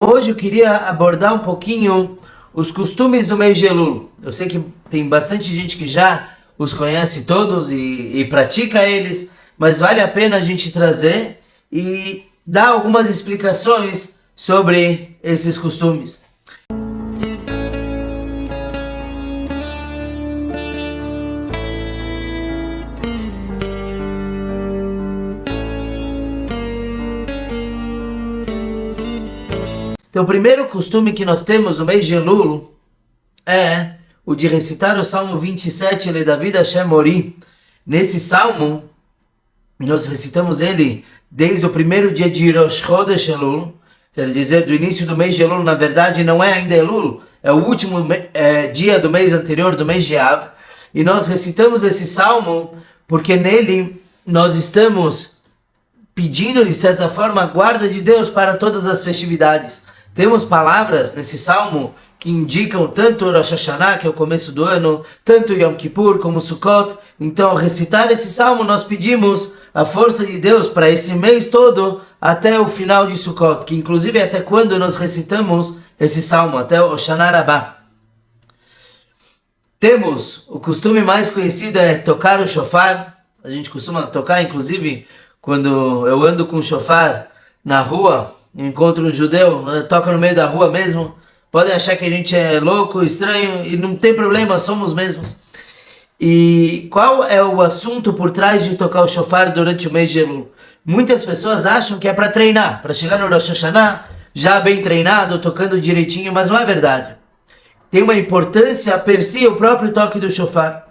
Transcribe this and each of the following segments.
Hoje eu queria abordar um pouquinho os costumes do mês de Elul. Eu sei que tem bastante gente que já os conhece todos e pratica eles, mas vale a pena a gente trazer e dar algumas explicações sobre esses costumes. Então, o primeiro costume que nós temos no mês de Elul é o de recitar o Salmo 27, ele David Hashem Mori. Nesse salmo, nós recitamos ele desde o primeiro dia de Rosh Chodesh Elul, quer dizer, do início do mês de Elul. Na verdade, não é ainda Elul, é o último dia do mês anterior, do mês de Av. E nós recitamos esse salmo porque nele nós estamos pedindo, de certa forma, a guarda de Deus para todas as festividades. Temos palavras nesse salmo que indicam tanto Rosh Hashanah, que é o começo do ano, tanto Yom Kippur como Sukkot. Então, ao recitar esse salmo, nós pedimos a força de Deus para este mês todo, até o final de Sukkot, que inclusive é até quando nós recitamos esse salmo, até o Shana Rabbah. Temos, o costume mais conhecido é tocar o shofar. A gente costuma tocar, inclusive, quando eu ando com o shofar na rua, encontro um judeu, toca no meio da rua mesmo. Podem achar que a gente é louco, estranho, e não tem problema, somos mesmos. E qual é o assunto por trás de tocar o shofar durante o mês de Elul? Muitas pessoas acham que é para treinar, para chegar no Rosh Hashanah já bem treinado, tocando direitinho, mas não é verdade. Tem uma importância per si o próprio toque do shofar.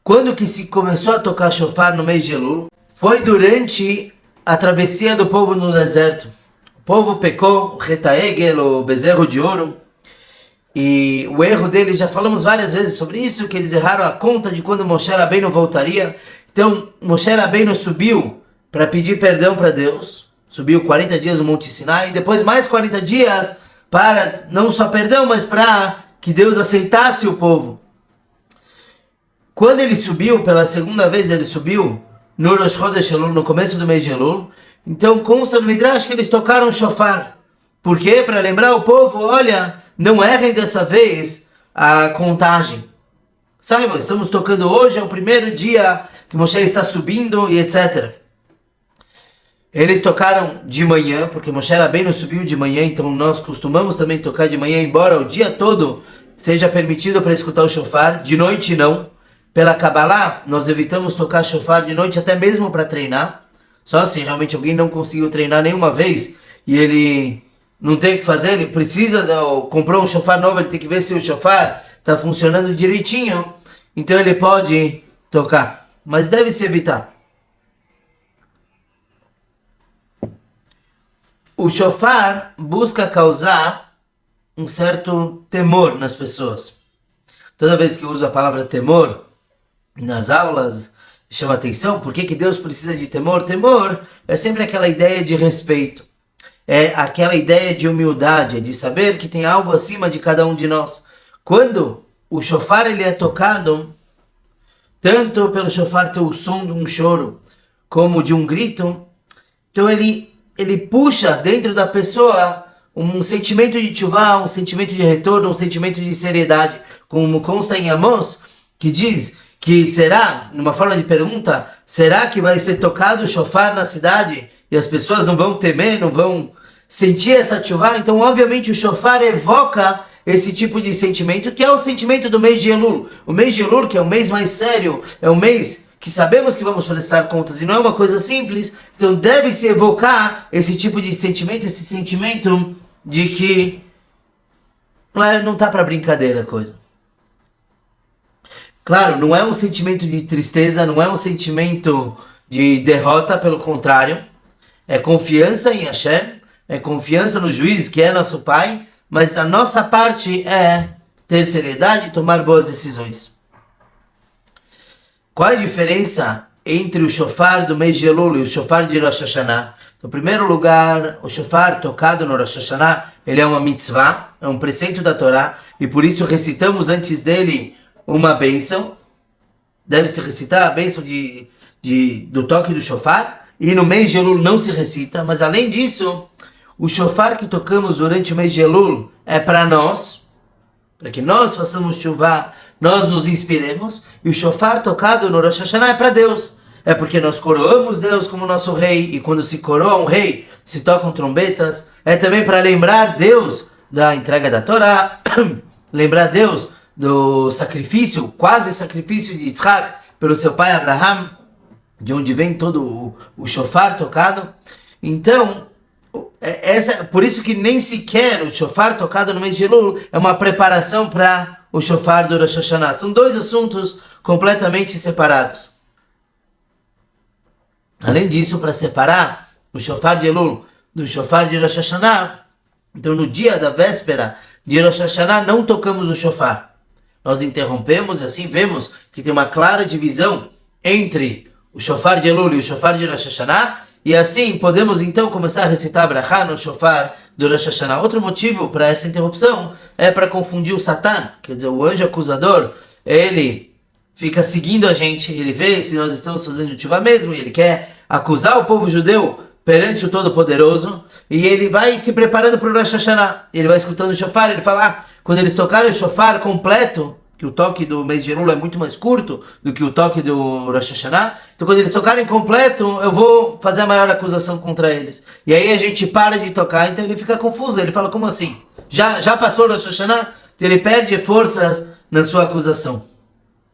Quando que se começou a tocar shofar no mês de Elul? Foi durante a travessia do povo no deserto. O povo pecou, o Retaegel, o bezerro de ouro, e o erro deles, já falamos várias vezes sobre isso, que eles erraram a conta de quando Moshe Rabbeinu voltaria. Então, Moshe Rabbeinu subiu para pedir perdão para Deus, subiu 40 dias no Monte Sinai, e depois mais 40 dias para, não só perdão, mas para que Deus aceitasse o povo. Quando ele subiu, pela segunda vez ele subiu, no Rosh Chodesh Elul, no começo do mês de Elul, então consta no Midrash que eles tocaram shofar. Por quê? Para lembrar o povo, olha, não errem dessa vez a contagem. Saibam, estamos tocando hoje, é o primeiro dia que Moshe está subindo e etc. Eles tocaram de manhã, porque Moshe Rabbeinu subiu de manhã, então nós costumamos também tocar de manhã, embora o dia todo seja permitido para escutar o shofar, de noite não. Pela Kabbalah, nós evitamos tocar shofar de noite, até mesmo para treinar. Só se realmente alguém não conseguiu treinar nenhuma vez e ele não tem o que fazer, ele precisa, comprou um shofar novo, ele tem que ver se o shofar está funcionando direitinho, então ele pode tocar, mas deve se evitar. O shofar busca causar um certo temor nas pessoas. Toda vez que eu uso a palavra temor nas aulas, chama atenção. Por que Deus precisa de temor? Temor é sempre aquela ideia de respeito, é aquela ideia de humildade, é de saber que tem algo acima de cada um de nós. Quando o shofar ele é tocado, tanto pelo shofar ter o som de um choro como de um grito, então ele puxa dentro da pessoa um sentimento de tchuvá, um sentimento de retorno, um sentimento de seriedade, como consta em Amós, que diz que será, numa forma de pergunta, será que vai ser tocado o shofar na cidade e as pessoas não vão temer, não vão sentir essa tchuvá? Então, obviamente, o shofar evoca esse tipo de sentimento, que é o sentimento do mês de Elul. O mês de Elul, que é o mês mais sério, é o mês que sabemos que vamos prestar contas e não é uma coisa simples, então deve-se evocar esse tipo de sentimento, esse sentimento de que não está para brincadeira a coisa. Claro, não é um sentimento de tristeza, não é um sentimento de derrota, pelo contrário. É confiança em Hashem, é confiança no juiz, que é nosso pai, mas a nossa parte é ter seriedade e tomar boas decisões. Qual a diferença entre o shofar do mês de Elul e o shofar de Rosh Hashanah? Então, em primeiro lugar, o shofar tocado no Rosh Hashanah, ele é uma mitzvah, é um preceito da Torá, e por isso recitamos antes dele uma bênção. Deve-se recitar a bênção do toque do shofar, e no mês de Elul não se recita, mas além disso, o shofar que tocamos durante o mês de Elul é para nós, para que nós façamos chuva, nós nos inspiremos, e o shofar tocado no Rosh Hashanah é para Deus. É porque nós coroamos Deus como nosso rei, e quando se coroa um rei, se tocam trombetas. É também para lembrar Deus da entrega da Torá, lembrar Deus do sacrifício, quase sacrifício de Yitzhak pelo seu pai Abraham, de onde vem todo o shofar tocado. Então, por isso que nem sequer o shofar tocado no mês de Elul é uma preparação para o shofar do Rosh Hashanah. São dois assuntos completamente separados. Além disso, para separar o shofar de Elul do shofar de Rosh Hashanah, então no dia da véspera de Rosh Hashanah não tocamos o shofar. Nós interrompemos e assim vemos que tem uma clara divisão entre o shofar de Elul e o shofar de Rosh Hashanah, e assim podemos então começar a recitar a brachá no shofar do Rosh Hashanah. Outro motivo para essa interrupção é para confundir o Satan, quer dizer, o anjo acusador, ele fica seguindo a gente, ele vê se nós estamos fazendo tshuva mesmo, e ele quer acusar o povo judeu perante o Todo-Poderoso, e ele vai se preparando para o Rosh Hashanah. Ele vai escutando o shofar, ele fala, quando eles tocarem o shofar completo, que o toque do mês de Elul é muito mais curto do que o toque do Rosh Hashanah, então quando eles tocarem completo, eu vou fazer a maior acusação contra eles. E aí a gente para de tocar, então ele fica confuso, ele fala, como assim? Já passou o Rosh Hashanah? Então ele perde forças na sua acusação.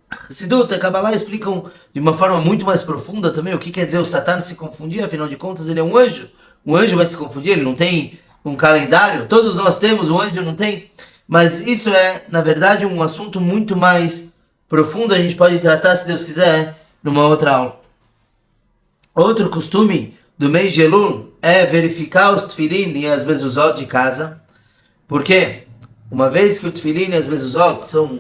Hassidut e Kabbalah explicam de uma forma muito mais profunda também o que quer dizer o Satan se confundir, afinal de contas ele é um anjo. O anjo vai se confundir, ele não tem um calendário, todos nós temos, o anjo não tem. Mas isso é, na verdade, um assunto muito mais profundo, a gente pode tratar, se Deus quiser, numa outra aula. Outro costume do mês de Elul é verificar os tefilin e as mezuzot de casa. Por quê? Uma vez que o tefilin e as mezuzot são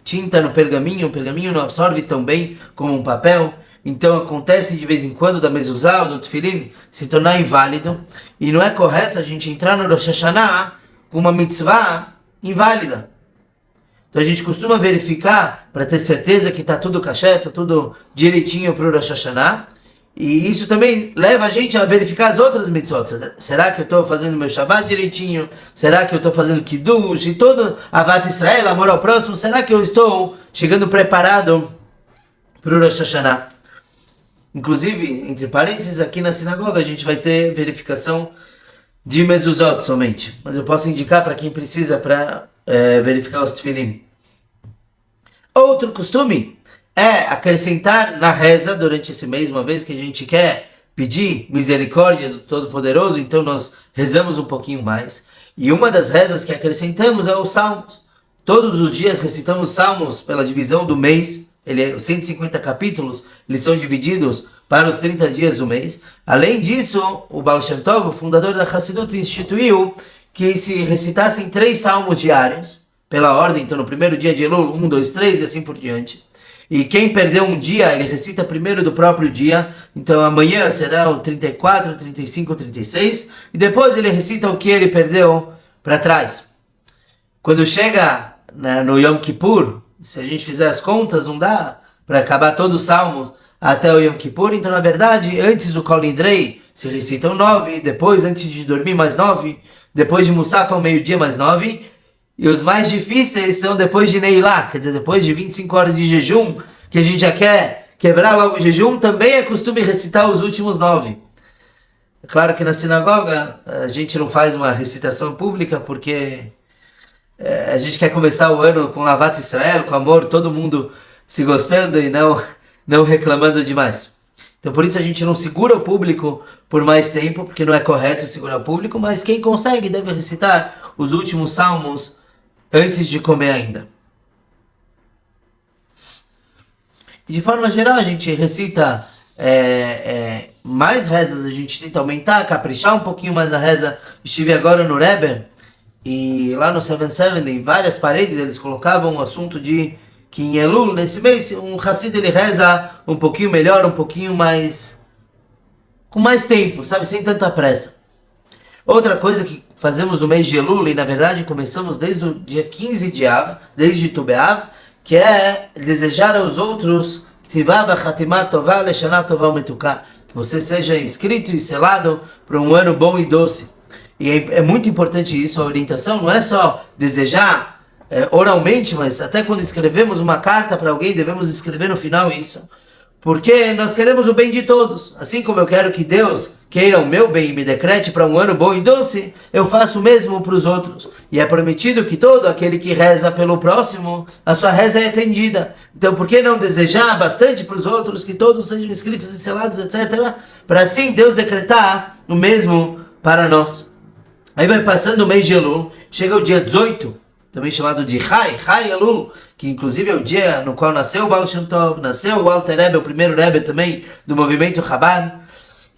tinta no pergaminho, o pergaminho não absorve tão bem como um papel, então acontece de vez em quando da mezuzá ou do tefilin se tornar inválido, e não é correto a gente entrar no Rosh Hashanah com uma mitzvah inválida. Então a gente costuma verificar para ter certeza que está tudo kasher, está tudo direitinho para o Rosh Hashanah. E isso também leva a gente a verificar as outras mitzvot. Será que eu estou fazendo meu Shabbat direitinho? Será que eu estou fazendo Kiddush? E todo Avat Israel, amor ao próximo, será que eu estou chegando preparado para o Rosh Hashanah? Inclusive, entre parênteses, aqui na sinagoga a gente vai ter verificação de mezuzot somente. Mas eu posso indicar para quem precisa para verificar os tefilim. Outro costume é acrescentar na reza durante esse mês, uma vez que a gente quer pedir misericórdia do Todo-Poderoso, então nós rezamos um pouquinho mais. E uma das rezas que acrescentamos é os salmos. Todos os dias recitamos salmos pela divisão do mês. Ele é 150 capítulos, eles são divididos para os 30 dias do mês. Além disso, o Baal Shem Tov, o fundador da Hassidut, instituiu que se recitassem 3 salmos diários, pela ordem, então no primeiro dia de Elul, 1, 2, 3 e assim por diante. E quem perdeu um dia, ele recita primeiro do próprio dia. Então amanhã será o 34, 35, 36. E depois ele recita o que ele perdeu para trás. Quando chega no Yom Kippur, se a gente fizer as contas, não dá para acabar todo o salmo até o Yom Kippur. Então na verdade, antes do Kol Nidrei se recitam 9. Depois, antes de dormir, mais 9. Depois de Musaf ao meio-dia, mais 9. E os mais difíceis são depois de Neilá, quer dizer, depois de 25 horas de jejum, que a gente já quer quebrar logo o jejum, também é costume recitar os últimos 9. É claro que na sinagoga a gente não faz uma recitação pública, porque a gente quer começar o ano com Avat Israel, com amor, todo mundo se gostando e não reclamando demais. Então por isso a gente não segura o público por mais tempo, porque não é correto segurar o público, mas quem consegue deve recitar os últimos salmos antes de comer ainda. E de forma geral a gente recita mais rezas, a gente tenta aumentar, caprichar um pouquinho mais a reza. Estive agora no Rebbe, e lá no 77, em várias paredes, eles colocavam o assunto de que em Elul, nesse mês, um Hassid ele reza um pouquinho melhor, um pouquinho mais, com mais tempo, sabe, sem tanta pressa. Outra coisa que fazemos no mês de Elul, e na verdade começamos desde o dia 15 de Av, desde Tu B'Av, que é desejar aos outros que você seja inscrito e selado para um ano bom e doce. E é muito importante isso, a orientação não é só desejar oralmente, mas até quando escrevemos uma carta para alguém, devemos escrever no final isso. Porque nós queremos o bem de todos. Assim como eu quero que Deus queira o meu bem e me decrete para um ano bom e doce, eu faço o mesmo para os outros. E é prometido que todo aquele que reza pelo próximo, a sua reza é atendida. Então por que não desejar bastante para os outros, que todos sejam escritos e selados, etc. Para assim Deus decretar o mesmo para nós. Aí vai passando o mês de Elul, chega o dia 18, também chamado de Chai Elul, que inclusive é o dia no qual nasceu o Baal Shem Tov, nasceu o Alter Rebbe, o primeiro Rebbe também do movimento Chabad.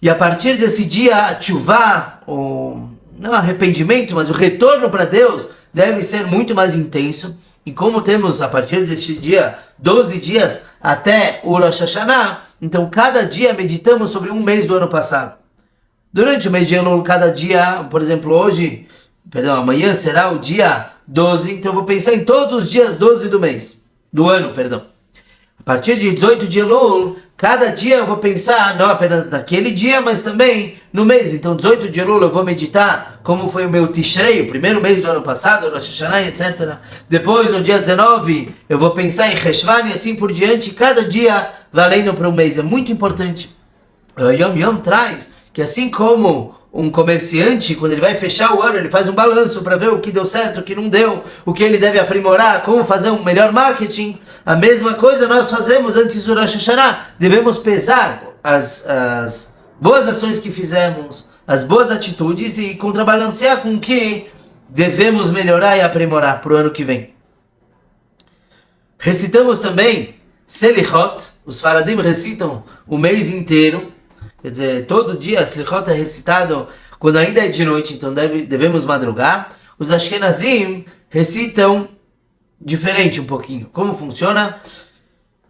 E a partir desse dia, a tchuvá, não arrependimento, mas o retorno para Deus deve ser muito mais intenso. E como temos a partir deste dia 12 dias até o Rosh Hashanah, então cada dia meditamos sobre um mês do ano passado. Durante o mês de Elul, cada dia, por exemplo, amanhã será o dia 12, então eu vou pensar em todos os dias 12 do ano. A partir de 18 de Elul, cada dia eu vou pensar, não apenas naquele dia, mas também no mês. Então 18 de Elul eu vou meditar como foi o meu Tishrei, o primeiro mês do ano passado, Rosh Hashanah, etc. Depois, no dia 19, eu vou pensar em Cheshvan e assim por diante, cada dia valendo para um mês. É muito importante. O Yom Yom traz que assim como um comerciante, quando ele vai fechar o ano, ele faz um balanço para ver o que deu certo, o que não deu, o que ele deve aprimorar, como fazer um melhor marketing. A mesma coisa nós fazemos antes do Rosh Hashanah. Devemos pesar as boas ações que fizemos, as boas atitudes e contrabalancear com o que devemos melhorar e aprimorar para o ano que vem. Recitamos também Selichot. Os Faradim recitam o mês inteiro. Quer dizer, todo dia Selichot é recitado quando ainda é de noite, então devemos madrugar. Os Ashkenazim recitam diferente um pouquinho. Como funciona?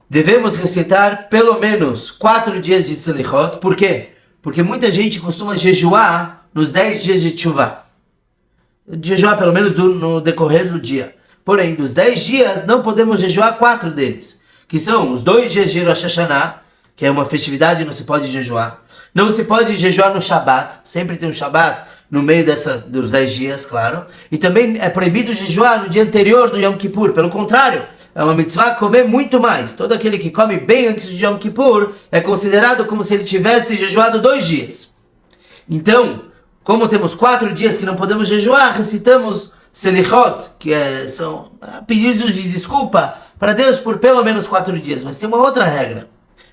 Devemos recitar pelo menos 4 dias de Selichot. Por quê? Porque muita gente costuma jejuar nos 10 dias de Teshuvah. Jejuar pelo menos no decorrer do dia. Porém, dos 10 dias, não podemos jejuar 4 deles. Que são os 2 dias de Rosh Hashanah, que é uma festividade, não se pode jejuar. Não se pode jejuar no Shabat, sempre tem um Shabat no meio dos 10 dias, claro. E também é proibido jejuar no dia anterior do Yom Kippur, pelo contrário, é uma mitzvah comer muito mais. Todo aquele que come bem antes de Yom Kippur é considerado como se ele tivesse jejuado 2 dias. Então, como temos 4 dias que não podemos jejuar, recitamos Selichot, que são pedidos de desculpa para Deus por pelo menos 4 dias. Mas tem uma outra regra.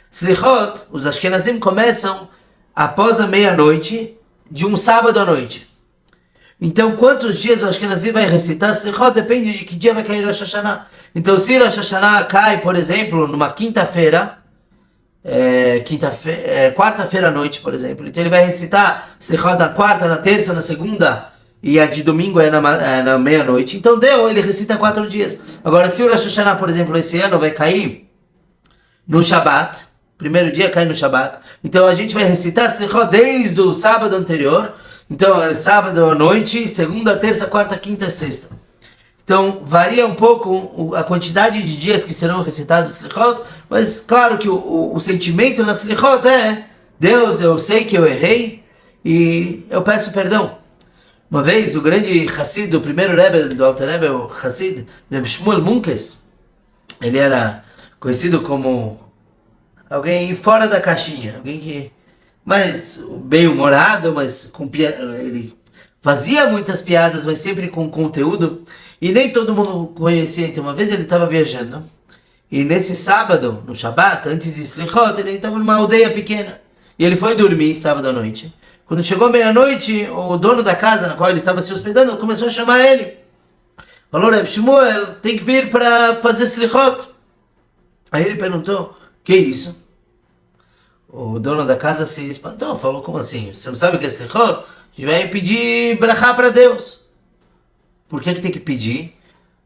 Selichot, os Ashkenazim começam após a meia-noite de um sábado à noite. Então, quantos dias o Ashkenazim vai recitar Selichot depende de que dia vai cair Rosh Hashanah. Então, se Rosh Hashanah cai, por exemplo, numa quinta-feira, quarta-feira à noite, por exemplo, então ele vai recitar Selichot na quarta, na terça, na segunda, e a de domingo é na meia-noite. Então, ele recita 4 dias. Agora, se o Rosh Hashanah, por exemplo, esse ano vai cair no Shabat, primeiro dia cai no Shabat, então a gente vai recitar Selichot desde o sábado anterior. Então é sábado à noite, segunda, terça, quarta, quinta e sexta. Então varia um pouco a quantidade de dias que serão recitados Selichot, mas claro que o sentimento na Selichot é: Deus, eu sei que eu errei e eu peço perdão. Uma vez o grande Hassid, o primeiro Rebbe do Alter Rebbe, o Hassid Reb Shmuel Munkes, ele era conhecido como alguém fora da caixinha, alguém que mais bem-humorado, mas ele fazia muitas piadas, mas sempre com conteúdo, e nem todo mundo conhecia. Então uma vez ele estava viajando, e nesse sábado, no Shabat, antes de Selichot, ele estava numa aldeia pequena, e ele foi dormir sábado à noite. Quando chegou meia-noite, o dono da casa na qual ele estava se hospedando começou a chamar ele. Falou: Reb Shmuel, tem que vir para fazer Selichot. Aí ele perguntou: que isso? O dono da casa se espantou, falou: como assim? Você não sabe o que é Selichot? A gente vai pedir brachá para Deus. Por que tem que pedir?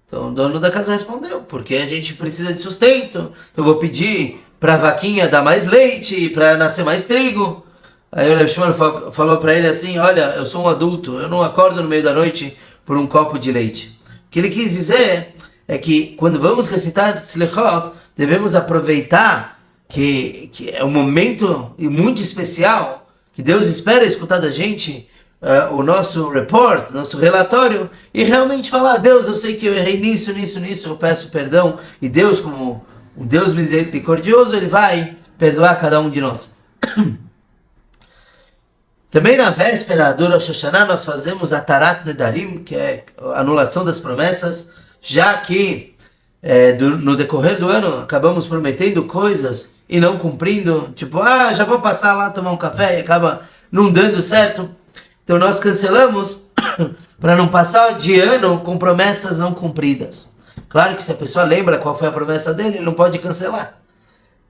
Então o dono da casa respondeu: porque a gente precisa de sustento. Eu vou pedir para a vaquinha dar mais leite, para nascer mais trigo. Aí o Reb Shmuel falou para ele assim: olha, eu sou um adulto, eu não acordo no meio da noite por um copo de leite. O que ele quis dizer é que quando vamos recitar Selichot, devemos aproveitar que é um momento muito especial, que Deus espera escutar da gente o nosso report, nosso relatório, e realmente falar: Deus, eu sei que eu errei nisso, eu peço perdão, e Deus, como um Deus misericordioso, Ele vai perdoar cada um de nós. Também na véspera do Rosh Hashanah nós fazemos a Tarat Nedarim, que é a anulação das promessas, já que no decorrer do ano acabamos prometendo coisas e não cumprindo, tipo, já vou passar lá tomar um café e acaba não dando certo. Então nós cancelamos para não passar de ano com promessas não cumpridas. Claro que se a pessoa lembra qual foi a promessa dele, ele não pode cancelar.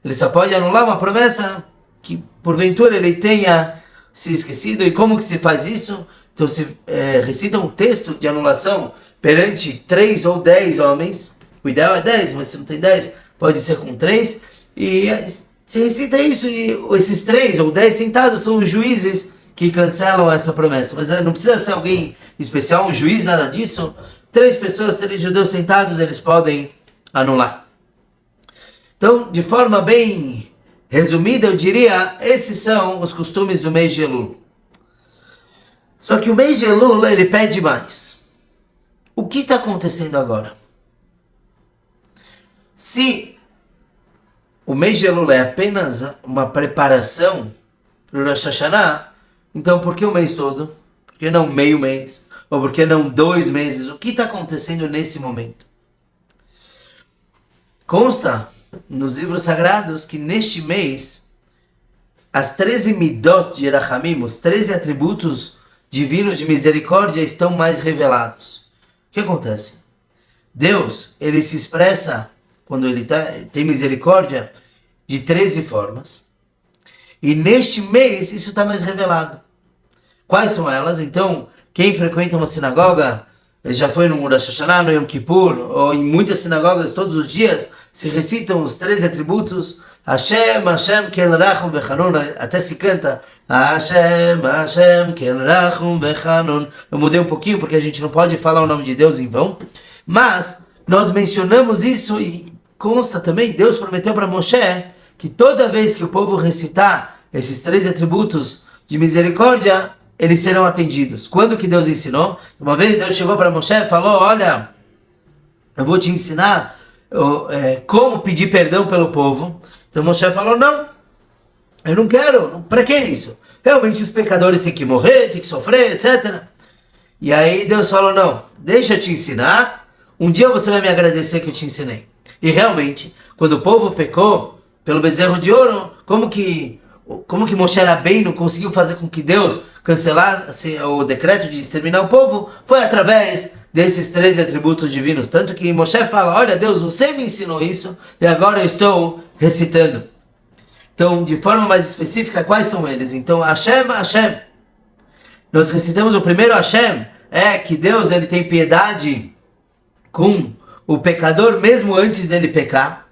Ele só pode anular uma promessa que porventura ele tenha se esquecido. E como que se faz isso? Então se recita um texto de anulação perante 3 ou 10 homens. O ideal é 10, mas se não tem 10, pode ser com 3. E se recita isso, e esses 3 ou 10 sentados são os juízes que cancelam essa promessa. Mas não precisa ser alguém especial, um juiz, nada disso. 3 pessoas, 3 judeus sentados, eles podem anular. Então, de forma bem resumida, eu diria, esses são os costumes do mês de Elul. Só que o mês de Elul, ele pede mais. O que está acontecendo agora? Se o mês de Elul é apenas uma preparação para o Rosh Hashanah, então por que o mês todo? Por que não meio mês? Ou por que não 2 meses? O que está acontecendo nesse momento? Consta nos livros sagrados que neste mês as 13 midot de Rachamim, os 13 atributos divinos de misericórdia estão mais revelados. O que acontece? Deus, ele se expressa quando ele tem misericórdia de 13 formas. E neste mês isso está mais revelado. Quais são elas? Então, quem frequenta uma sinagoga, já foi no Rosh Hashanah, no Yom Kippur, ou em muitas sinagogas todos os dias, se recitam os 13 atributos. Hashem, Hashem, Kel Rachum Vechanun, até se canta Hashem, Hashem, Kel Rachum Vechanun. Eu mudei um pouquinho porque a gente não pode falar o nome de Deus em vão, mas nós mencionamos isso e consta também, Deus prometeu para Moshe que toda vez que o povo recitar esses 13 atributos de misericórdia, eles serão atendidos. Quando que Deus ensinou? Uma vez Deus chegou para Moshe e falou: olha, eu vou te ensinar como pedir perdão pelo povo. Então Moshe falou: não, eu não quero, para que isso? Realmente os pecadores têm que morrer, têm que sofrer, etc. E aí Deus falou: não, deixa eu te ensinar, um dia você vai me agradecer que eu te ensinei. E realmente, quando o povo pecou pelo bezerro de ouro, como que Moshe Rabbeinu conseguiu fazer com que Deus cancelasse o decreto de exterminar o povo? Foi através desses 13 atributos divinos. Tanto que Moshe fala: olha Deus, você me ensinou isso e agora eu estou recitando. Então, de forma mais específica, quais são eles? Então, Hashem, Hashem. Nós recitamos o primeiro Hashem, que Deus ele tem piedade com o pecador mesmo antes dele pecar.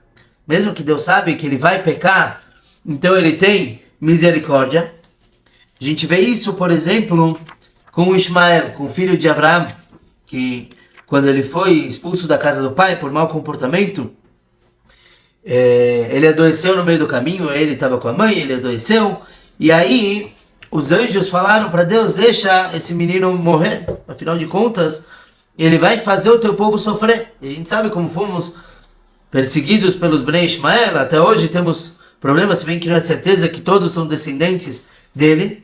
Mesmo que Deus sabe que ele vai pecar, então ele tem misericórdia. A gente vê isso, por exemplo, com Ismael, com o filho de Abraão, que quando ele foi expulso da casa do pai por mau comportamento, ele adoeceu no meio do caminho, ele estava com a mãe, ele adoeceu, e aí os anjos falaram para Deus: deixa esse menino morrer, afinal de contas, ele vai fazer o teu povo sofrer. E a gente sabe como fomos perseguidos pelos Bnei Ishmael, até hoje temos problemas, se bem que não é certeza que todos são descendentes dele,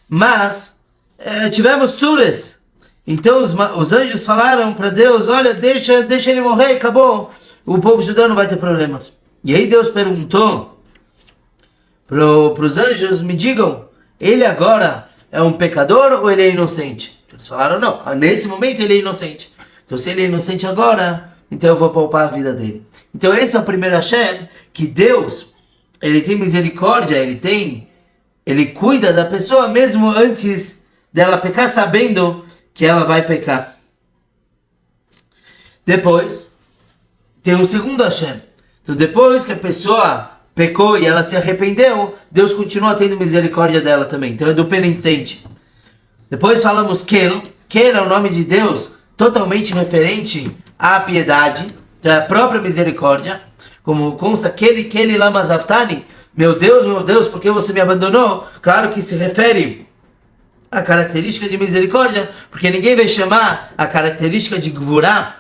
mas tivemos tsuras. Então os anjos falaram para Deus: olha, deixa ele morrer, acabou, o povo judeu não vai ter problemas. E aí Deus perguntou para os anjos: me digam, ele agora é um pecador ou ele é inocente? Eles falaram: não, nesse momento ele é inocente. Então se ele é inocente agora, então eu vou poupar a vida dele. Então esse é o primeiro Hashem, que Deus, ele tem misericórdia, ele cuida da pessoa mesmo antes dela pecar, sabendo que ela vai pecar. Depois, tem um segundo Hashem. Então depois que a pessoa pecou e ela se arrependeu, Deus continua tendo misericórdia dela também. Então é do penitente. Depois falamos Kel. Kel é o nome de Deus totalmente referente à piedade, então é a própria misericórdia. Como consta, Keli lama zavtani, meu Deus, por que você me abandonou? Claro que se refere a característica de misericórdia, porque ninguém vai chamar a característica de gvurá,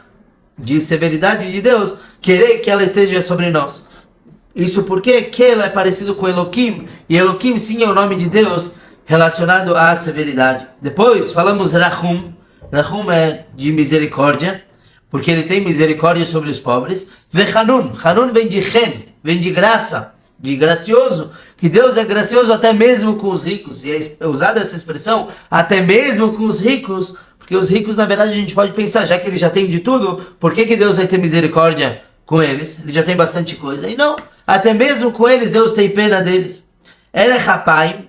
de severidade de Deus, querer que ela esteja sobre nós. Isso porque que ela é parecido com Elohim, e Elohim sim é o nome de Deus relacionado à severidade. Depois falamos Rahum. Rahum é de misericórdia, porque ele tem misericórdia sobre os pobres. Vechanun. Hanun vem de chen, vem de graça, de gracioso, que Deus é gracioso até mesmo com os ricos. E é usada essa expressão, até mesmo com os ricos, porque os ricos, na verdade, a gente pode pensar, já que ele já tem de tudo, por que Deus vai ter misericórdia com eles? Ele já tem bastante coisa. E não, até mesmo com eles, Deus tem pena deles. Erechapaim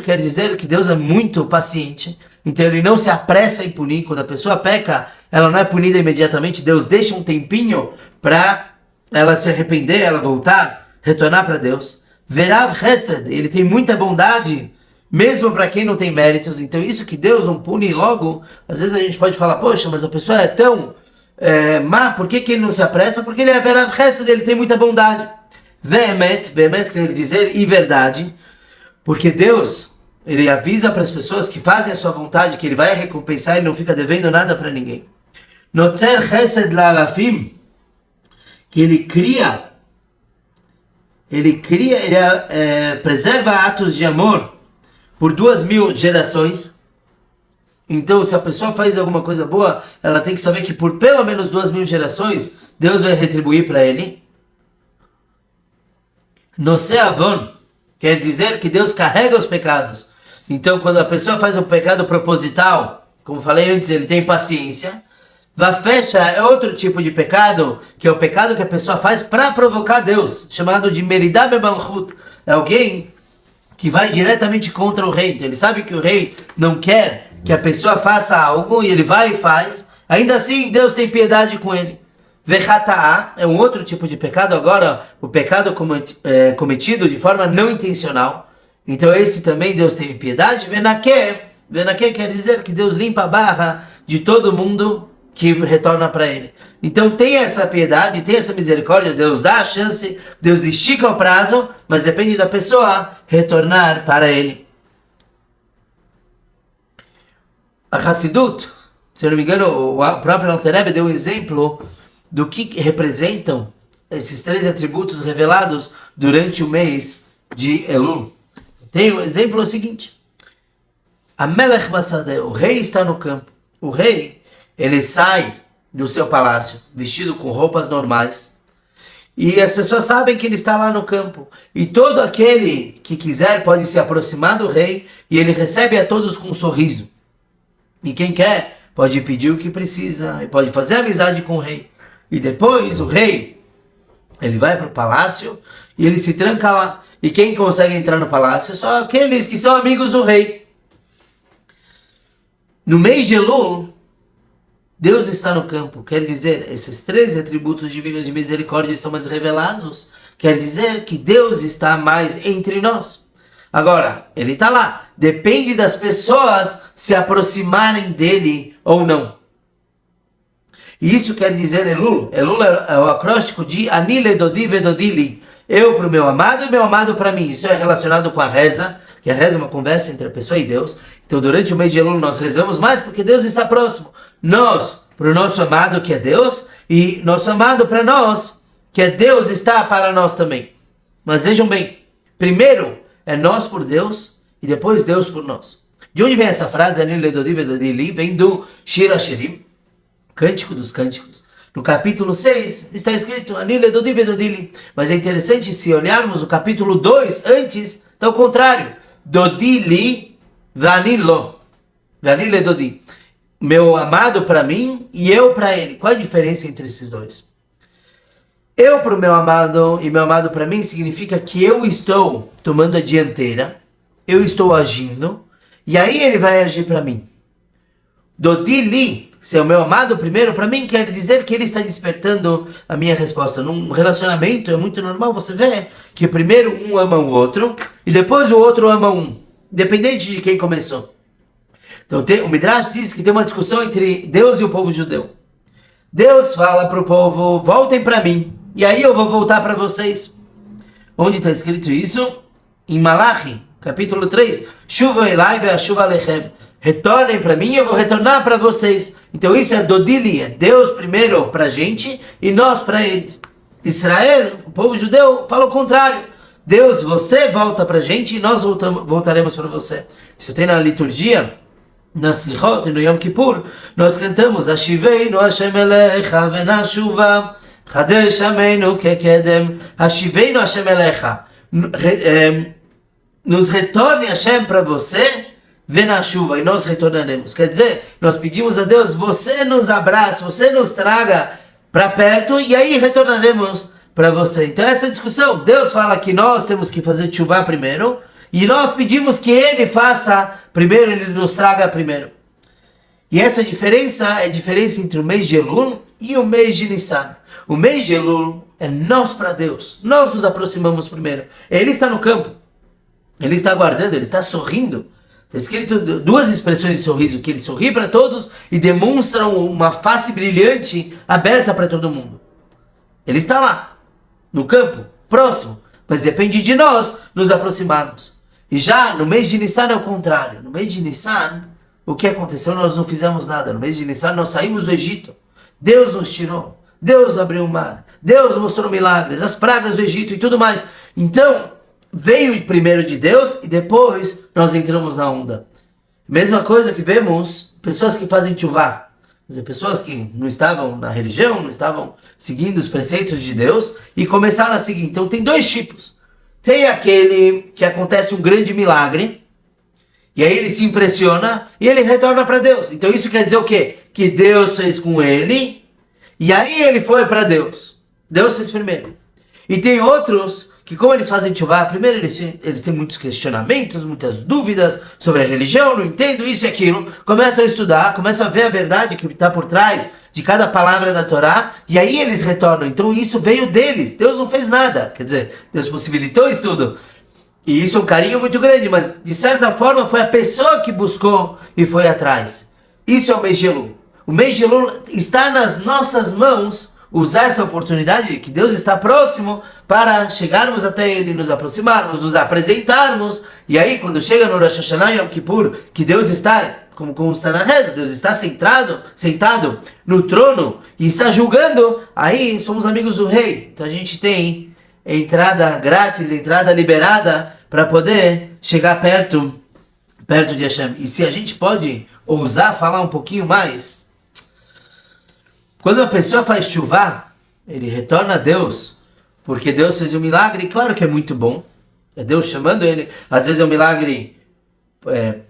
quer dizer que Deus é muito paciente, então ele não se apressa em punir. Quando a pessoa peca, ela não é punida imediatamente, Deus deixa um tempinho para ela se arrepender, ela voltar, retornar para Deus. Verav Chesed, ele tem muita bondade, mesmo para quem não tem méritos. Então isso que Deus não pune logo, às vezes a gente pode falar, poxa, mas a pessoa é tão má, por que ele não se apressa? Porque ele é Verav Chesed, ele tem muita bondade. Ve'emet quer dizer e verdade, porque Deus, ele avisa para as pessoas que fazem a sua vontade, que ele vai recompensar, ele não fica devendo nada para ninguém. Notzer Chesed la'alafim, que ele preserva atos de amor por 2000 gerações. Então, se a pessoa faz alguma coisa boa, ela tem que saber que por pelo menos 2000 gerações, Deus vai retribuir para ele. Nose avon, quer dizer que Deus carrega os pecados. Então, quando a pessoa faz um pecado proposital, como falei antes, ele tem paciência. Vafecha é outro tipo de pecado, que é o pecado que a pessoa faz para provocar Deus, chamado de Meridá Bemalchut. É alguém que vai diretamente contra o rei. Então, ele sabe que o rei não quer que a pessoa faça algo, e ele vai e faz. Ainda assim, Deus tem piedade com ele. Vechata'a é um outro tipo de pecado, agora o pecado cometido de forma não intencional. Então esse também Deus tem piedade. Venaké quer dizer que Deus limpa a barra de todo mundo que retorna para ele. Então tem essa piedade, tem essa misericórdia, Deus dá a chance, Deus estica o prazo, mas depende da pessoa retornar para ele. A Hassidut, se eu não me engano, o próprio Alter Rebbe deu um exemplo do que representam esses 3 atributos revelados durante o mês de Elul. Tem o exemplo o seguinte: Amelech Basadeh, o rei está no campo. O rei, ele sai do seu palácio vestido com roupas normais, e as pessoas sabem que ele está lá no campo. E todo aquele que quiser pode se aproximar do rei, e ele recebe a todos com um sorriso. E quem quer pode pedir o que precisa, e pode fazer amizade com o rei. E depois o rei, ele vai para o palácio e ele se tranca lá. E quem consegue entrar no palácio são aqueles que são amigos do rei. No mês de Elul, Deus está no campo. Quer dizer, esses 3 atributos divinos de misericórdia estão mais revelados. Quer dizer que Deus está mais entre nós. Agora, ele está lá. Depende das pessoas se aproximarem dele ou não. E isso quer dizer Elul. Elul é o acróstico de Ani ledodi vedodili. Eu para o meu amado e meu amado para mim. Isso é relacionado com a reza, que a reza é uma conversa entre a pessoa e Deus. Então durante o mês de Elul nós rezamos mais porque Deus está próximo. Nós para o nosso amado que é Deus, e nosso amado para nós, que é Deus, está para nós também. Mas vejam bem, primeiro é nós por Deus e depois Deus por nós. De onde vem essa frase? Ani ledodi vedodili, vem do Shir HaShirim, Cântico dos Cânticos. No capítulo 6 está escrito Ani ledodi vedodili. Mas é interessante se olharmos o capítulo 2 antes, está ao contrário. Dodili vani lo. Vani ledodi. Meu amado para mim e eu para ele. Qual a diferença entre esses dois? Eu para o meu amado e meu amado para mim significa que eu estou tomando a dianteira, eu estou agindo, e aí ele vai agir para mim. Dodili, se é o meu amado primeiro para mim, quer dizer que ele está despertando a minha resposta. Num relacionamento é muito normal você ver que primeiro um ama o outro e depois o outro ama um, independente de quem começou. Então o Midrash diz que tem uma discussão entre Deus e o povo judeu. Deus fala para o povo, voltem para mim, e aí eu vou voltar para vocês. Onde está escrito isso? Em Malachi, capítulo 3, Shuva elai ve'ashuva alechem. Retornem para mim, eu vou retornar para vocês. Então isso é Dodili, é Deus primeiro para a gente e nós para eles. Israel, o povo judeu, fala o contrário. Deus, você volta para a gente e nós voltaremos para você. Isso tem na liturgia, na Slichot e no Yom Kippur, nós cantamos Ashiveinu Hashem Elecha Venashuva Chadesh Ameinu Kekedem. Ashiveinu Hashem Elecha, nos retorne Hashem para você, vê na chuva, e nós retornaremos. Quer dizer, nós pedimos a Deus, você nos abraça, você nos traga para perto, e aí retornaremos para você. Então essa discussão, Deus fala que nós temos que fazer chuva primeiro, e nós pedimos que Ele faça primeiro, Ele nos traga primeiro. E essa diferença é a diferença entre o mês de Elul e o mês de Nissan. O mês de Elul é nós para Deus, nós nos aproximamos primeiro. Ele está no campo, Ele está aguardando, Ele está sorrindo. Está escrito duas expressões de sorriso, que Ele sorri para todos e demonstra uma face brilhante aberta para todo mundo. Ele está lá, no campo, próximo, mas depende de nós nos aproximarmos. E já no mês de Nissan é o contrário. No mês de Nissan, o que aconteceu? Nós não fizemos nada. No mês de Nissan nós saímos do Egito. Deus nos tirou. Deus abriu o mar. Deus mostrou milagres, as pragas do Egito e tudo mais. Então, veio primeiro de Deus e depois nós entramos na onda. Mesma coisa que vemos pessoas que fazem tchuvá. Quer dizer, pessoas que não estavam na religião, não estavam seguindo os preceitos de Deus e começaram a seguir. Então tem dois tipos. Tem aquele que acontece um grande milagre e aí ele se impressiona e ele retorna para Deus. Então isso quer dizer o quê? Que Deus fez com ele e aí ele foi para Deus. Deus fez primeiro. E tem outros que, como eles fazem tchuvá, primeiro eles têm muitos questionamentos, muitas dúvidas sobre a religião, não entendo isso e aquilo, começam a estudar, começam a ver a verdade que está por trás de cada palavra da Torá, e aí eles retornam. Então isso veio deles, Deus não fez nada, quer dizer, Deus possibilitou isso tudo. E isso é um carinho muito grande, mas de certa forma foi a pessoa que buscou e foi atrás. Isso é o mês de Elul. O mês de Elul está nas nossas mãos, usar essa oportunidade que Deus está próximo para chegarmos até Ele, nos aproximarmos, nos apresentarmos. E aí, quando chega no Rosh Hashanah e Yom Kippur, que Deus está, como consta na reza, Deus está sentado no trono e está julgando, aí somos amigos do rei. Então a gente tem entrada grátis, entrada liberada para poder chegar perto de Hashem. E se a gente pode ousar falar um pouquinho mais, quando a pessoa faz chuvá, ele retorna a Deus, porque Deus fez um milagre, claro que é muito bom, é Deus chamando ele, às vezes é um milagre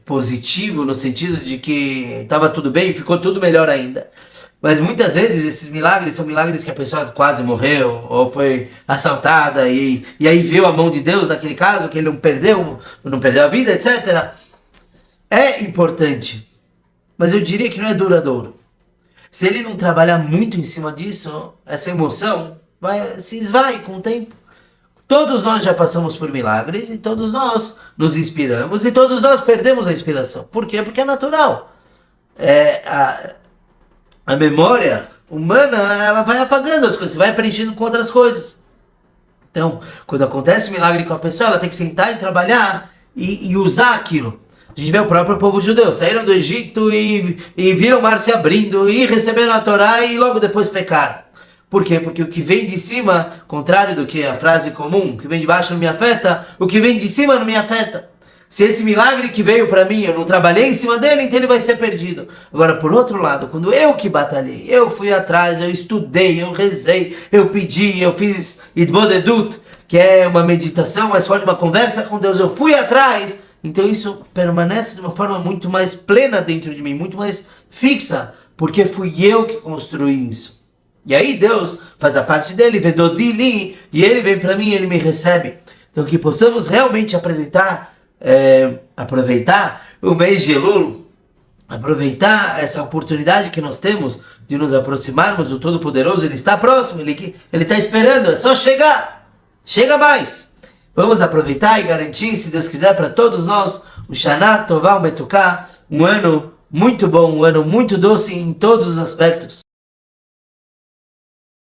positivo, no sentido de que estava tudo bem e ficou tudo melhor ainda. Mas muitas vezes esses milagres são milagres que a pessoa quase morreu, ou foi assaltada, e aí viu a mão de Deus naquele caso, que ele não perdeu a vida, etc. É importante, mas eu diria que não é duradouro. Se ele não trabalhar muito em cima disso, essa emoção se esvai com o tempo. Todos nós já passamos por milagres e todos nós nos inspiramos e todos nós perdemos a inspiração. Por quê? Porque é natural. A memória humana, ela vai apagando as coisas, vai preenchendo com outras coisas. Então, quando acontece um milagre com a pessoa, ela tem que sentar e trabalhar e usar aquilo. A gente vê o próprio povo judeu, saíram do Egito e viram o mar se abrindo e receberam a Torá e logo depois pecaram. Por quê? Porque o que vem de cima, contrário do que a frase comum, o que vem de baixo não me afeta, o que vem de cima não me afeta. Se esse milagre que veio para mim, eu não trabalhei em cima dele, então ele vai ser perdido. Agora, por outro lado, quando eu que batalhei, eu fui atrás, eu estudei, eu rezei, eu pedi, eu fiz Itbodedut, que é uma meditação, mas forte, uma conversa com Deus, eu fui atrás. Então isso permanece de uma forma muito mais plena dentro de mim, muito mais fixa, porque fui eu que construí isso. E aí Deus faz a parte dele, Vedodili, e ele vem para mim e ele me recebe. Então que possamos realmente aproveitar o mês de Elul, aproveitar essa oportunidade que nós temos de nos aproximarmos do Todo-Poderoso. Ele está próximo, ele está esperando, é só chegar, chega mais. Vamos aproveitar e garantir, se Deus quiser, para todos nós, um Shana Tová Umetuká, um ano muito bom, um ano muito doce em todos os aspectos.